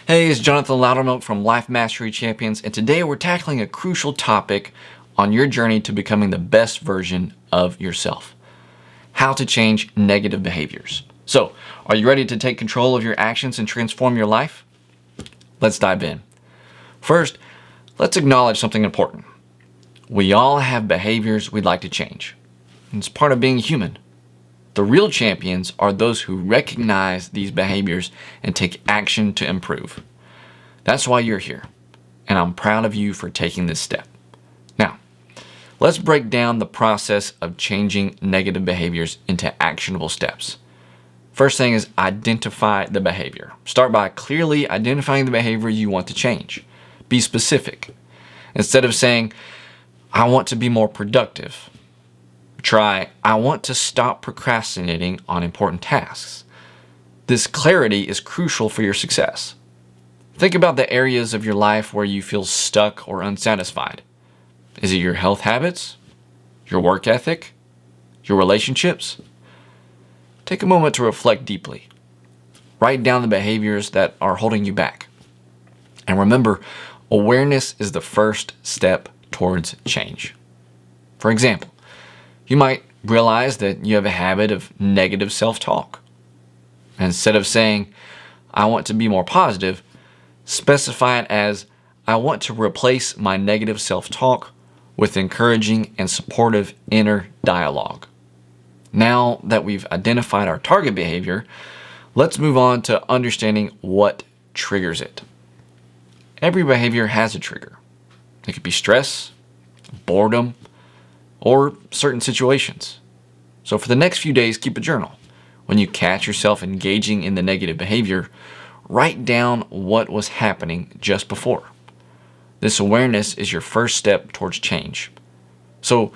Hey, it's Jonathan Loudermilk from Life Mastery Champions, and today we're tackling a crucial topic on your journey to becoming the best version of yourself. How to change negative behaviors. So, are you ready to take control of your actions and transform your life? Let's dive in. First, let's acknowledge something important. We all have behaviors we'd like to change. It's part of being human. The real champions are those who recognize these behaviors and take action to improve. That's why you're here, and I'm proud of you for taking this step. Now, let's break down the process of changing negative behaviors into actionable steps. First thing is identify the behavior. Start by clearly identifying the behavior you want to change. Be specific. Instead of saying, I want to be more productive, try, I want to stop procrastinating on important tasks. This clarity is crucial for your success. Think about the areas of your life where you feel stuck or unsatisfied. Is it your health habits? Your work ethic? Your relationships? Take a moment to reflect deeply. Write down the behaviors that are holding you back. And remember, awareness is the first step towards change. For example, you might realize that you have a habit of negative self-talk. Instead of saying, I want to be more positive, specify it as, I want to replace my negative self-talk with encouraging and supportive inner dialogue. Now that we've identified our target behavior, let's move on to understanding what triggers it. Every behavior has a trigger. It could be stress, boredom, or certain situations. So for the next few days, keep a journal. When you catch yourself engaging in the negative behavior, write down what was happening just before. This awareness is your first step towards change. So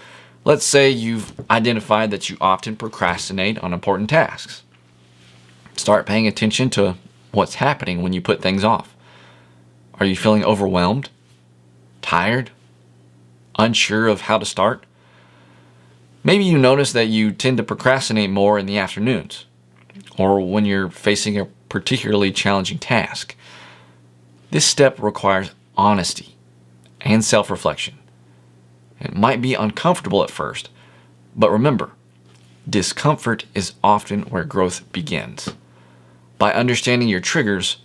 let's say you've identified that you often procrastinate on important tasks. Start paying attention to what's happening when you put things off. Are you feeling overwhelmed? Tired? Unsure of how to start? Maybe you notice that you tend to procrastinate more in the afternoons or when you're facing a particularly challenging task. This step requires honesty and self-reflection. It might be uncomfortable at first, but remember, discomfort is often where growth begins. By understanding your triggers,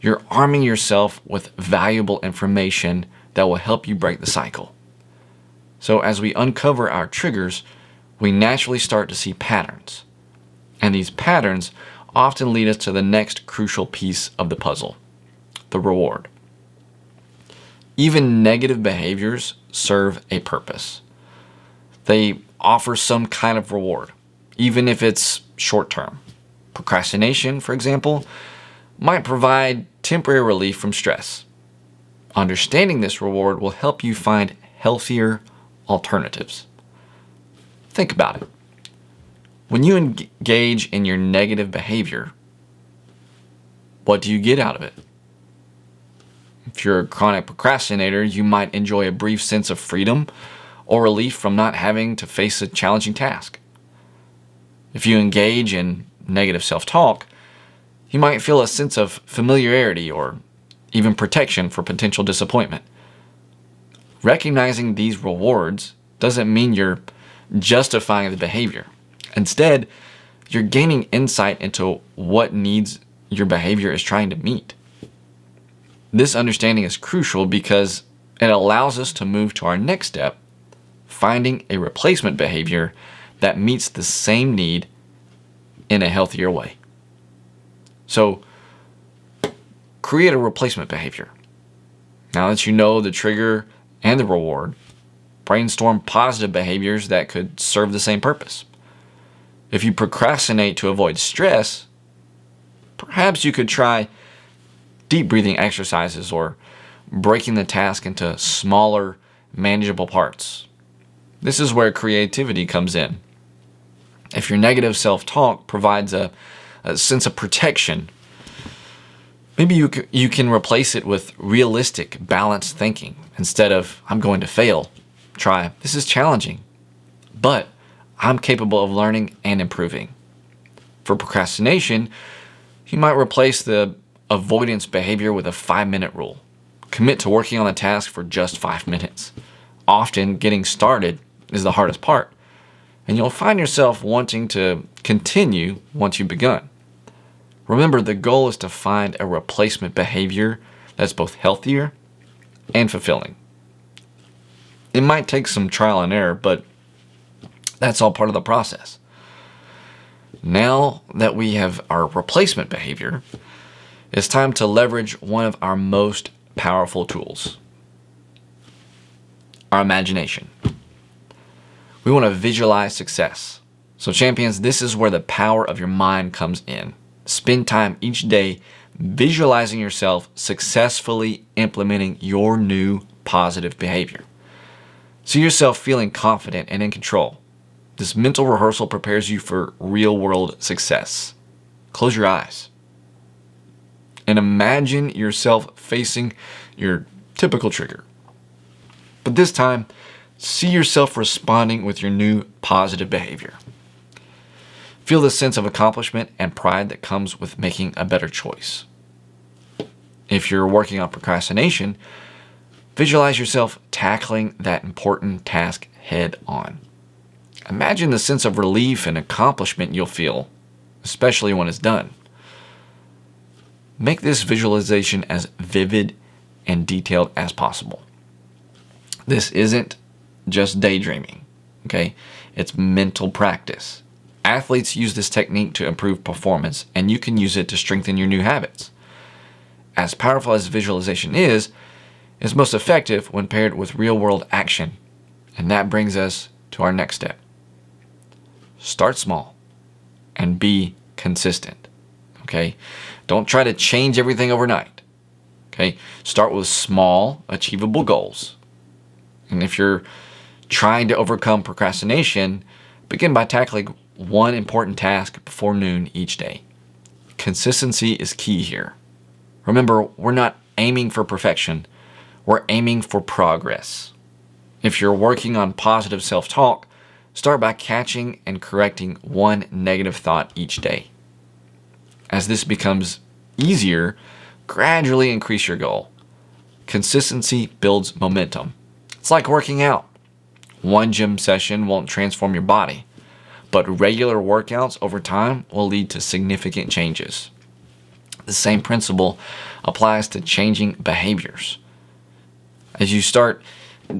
you're arming yourself with valuable information that will help you break the cycle. So as we uncover our triggers, we naturally start to see patterns. And these patterns often lead us to the next crucial piece of the puzzle, the reward. Even negative behaviors serve a purpose. They offer some kind of reward, even if it's short-term. Procrastination, for example, might provide temporary relief from stress. Understanding this reward will help you find healthier alternatives. Think about it. When you engage in your negative behavior, what do you get out of it? If you're a chronic procrastinator, you might enjoy a brief sense of freedom or relief from not having to face a challenging task. If you engage in negative self-talk, you might feel a sense of familiarity or even protection for potential disappointment. Recognizing these rewards doesn't mean you're justifying the behavior. Instead, you're gaining insight into what needs your behavior is trying to meet. This understanding is crucial because it allows us to move to our next step, finding a replacement behavior that meets the same need in a healthier way. So, create a replacement behavior. Now that you know the trigger and the reward, brainstorm positive behaviors that could serve the same purpose. If you procrastinate to avoid stress, perhaps you could try deep breathing exercises or breaking the task into smaller, manageable parts. This is where creativity comes in. If your negative self-talk provides a sense of protection, maybe you can replace it with realistic, balanced thinking. Instead of, I'm going to fail, try, this is challenging, but I'm capable of learning and improving. For procrastination, you might replace the avoidance behavior with a 5-minute rule. Commit to working on the task for just 5 minutes. Often, getting started is the hardest part, and you'll find yourself wanting to continue once you've begun. Remember, the goal is to find a replacement behavior that's both healthier and fulfilling. It might take some trial and error, but that's all part of the process. Now that we have our replacement behavior, it's time to leverage one of our most powerful tools, our imagination. We want to visualize success. So champions, this is where the power of your mind comes in. Spend time each day visualizing yourself successfully implementing your new positive behavior. See yourself feeling confident and in control. This mental rehearsal prepares you for real-world success. Close your eyes and imagine yourself facing your typical trigger. But this time, see yourself responding with your new positive behavior. Feel the sense of accomplishment and pride that comes with making a better choice. If you're working on procrastination, visualize yourself tackling that important task head on. Imagine the sense of relief and accomplishment you'll feel, especially when it's done. Make this visualization as vivid and detailed as possible. This isn't just daydreaming, okay? It's mental practice. Athletes use this technique to improve performance, and you can use it to strengthen your new habits. As powerful as visualization is, it's most effective when paired with real-world action. And that brings us to our next step. Start small and be consistent, okay? Don't try to change everything overnight, okay? Start with small, achievable goals. And if you're trying to overcome procrastination, begin by tackling one important task before noon each day. Consistency is key here. Remember, we're not aiming for perfection. We're aiming for progress. If you're working on positive self-talk, start by catching and correcting one negative thought each day. As this becomes easier, gradually increase your goal. Consistency builds momentum. It's like working out. One gym session won't transform your body, but regular workouts over time will lead to significant changes. The same principle applies to changing behaviors. As you start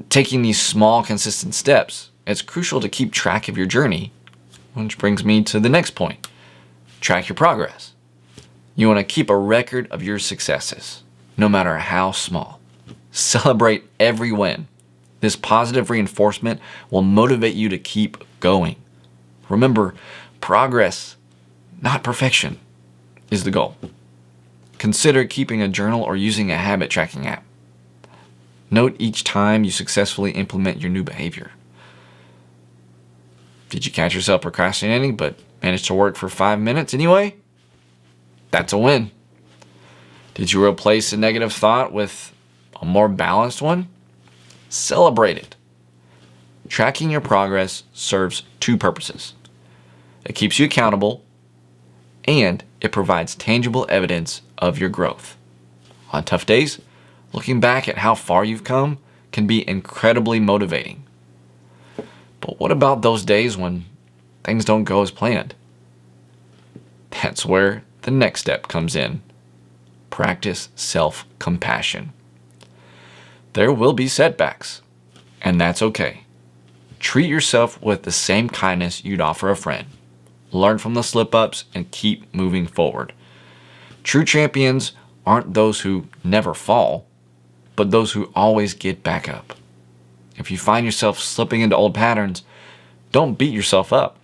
taking these small, consistent steps, it's crucial to keep track of your journey, which brings me to the next point. Track your progress. You want to keep a record of your successes, no matter how small. Celebrate every win. This positive reinforcement will motivate you to keep going. Remember, progress, not perfection, is the goal. Consider keeping a journal or using a habit tracking app. Note each time you successfully implement your new behavior. Did you catch yourself procrastinating but managed to work for 5 minutes anyway? That's a win. Did you replace a negative thought with a more balanced one? Celebrate it. Tracking your progress serves two purposes. It keeps you accountable, and it provides tangible evidence of your growth. On tough days, looking back at how far you've come can be incredibly motivating. But what about those days when things don't go as planned? That's where the next step comes in. Practice self-compassion. There will be setbacks, and that's okay. Treat yourself with the same kindness you'd offer a friend. Learn from the slip-ups and keep moving forward. True champions aren't those who never fall, but those who always get back up. If you find yourself slipping into old patterns, don't beat yourself up.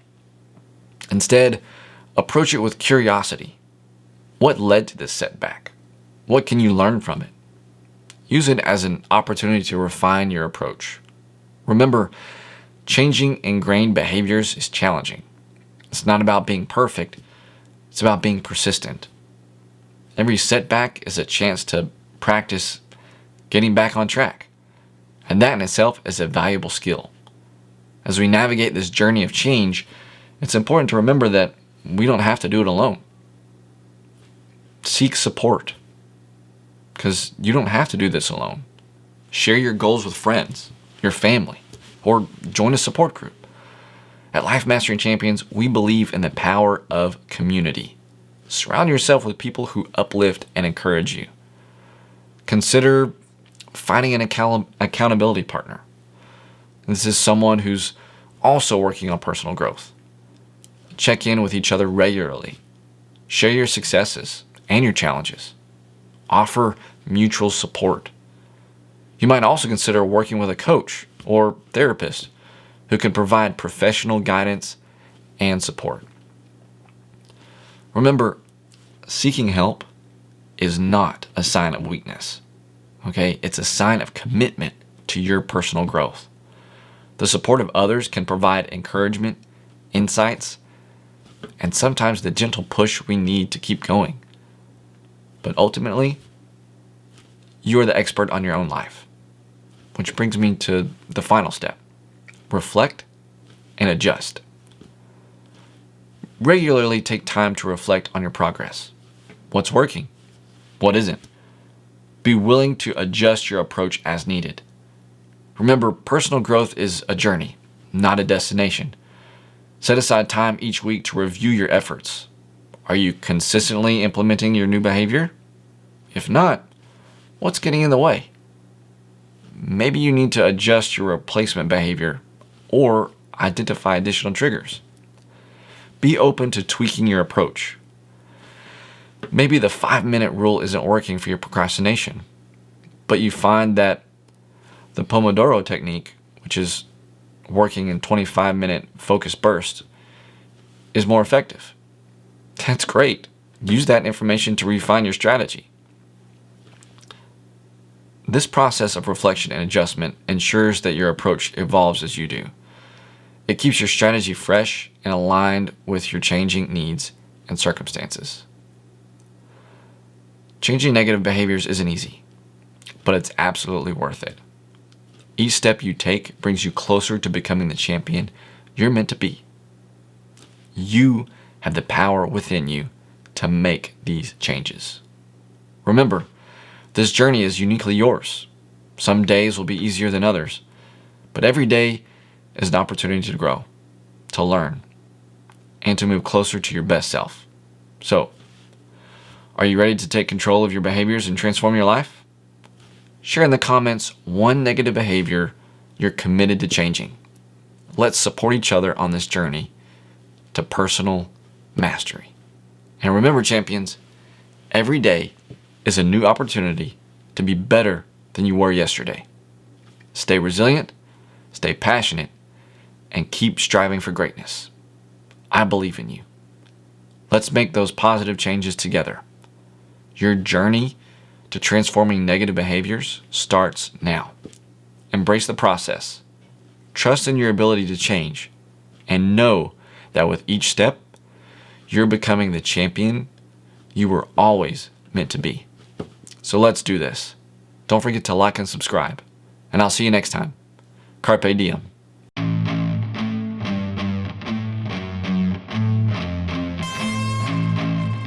Instead, approach it with curiosity. What led to this setback? What can you learn from it? Use it as an opportunity to refine your approach. Remember, changing ingrained behaviors is challenging. It's not about being perfect, it's about being persistent. Every setback is a chance to practice getting back on track. And that in itself is a valuable skill. As we navigate this journey of change, it's important to remember that we don't have to do it alone. Seek support. because you don't have to do this alone. Share your goals with friends, your family, or join a support group. At Life Mastering Champions, we believe in the power of community. Surround yourself with people who uplift and encourage you. Consider finding an accountability partner. This is someone who's also working on personal growth. Check in with each other regularly. Share your successes and your challenges. Offer mutual support. You might also consider working with a coach or therapist who can provide professional guidance and support. Remember, seeking help is not a sign of weakness. Okay? It's a sign of commitment to your personal growth. The support of others can provide encouragement, insights, and sometimes the gentle push we need to keep going. But ultimately, you are the expert on your own life. Which brings me to the final step. Reflect and adjust. Regularly take time to reflect on your progress. What's working? What isn't? Be willing to adjust your approach as needed. Remember, personal growth is a journey, not a destination. Set aside time each week to review your efforts. Are you consistently implementing your new behavior? If not, what's getting in the way? Maybe you need to adjust your replacement behavior or identify additional triggers. Be open to tweaking your approach. Maybe the 5-minute rule isn't working for your procrastination, but you find that the Pomodoro technique, which is working in 25-minute focused bursts, is more effective. That's great. Use that information to refine your strategy. This process of reflection and adjustment ensures that your approach evolves as you do. It keeps your strategy fresh and aligned with your changing needs and circumstances. Changing negative behaviors isn't easy, but it's absolutely worth it. Each step you take brings you closer to becoming the champion you're meant to be. You have the power within you to make these changes. Remember, this journey is uniquely yours. Some days will be easier than others, but every day is an opportunity to grow, to learn, and to move closer to your best self. So, are you ready to take control of your behaviors and transform your life? Share in the comments one negative behavior you're committed to changing. Let's support each other on this journey to personal mastery. And remember, champions, every day is a new opportunity to be better than you were yesterday. Stay resilient, stay passionate, and keep striving for greatness. I believe in you. Let's make those positive changes together. Your journey to transforming negative behaviors starts now. Embrace the process. Trust in your ability to change, and know that with each step, you're becoming the champion you were always meant to be. So let's do this. Don't forget to like and subscribe, and I'll see you next time. Carpe diem.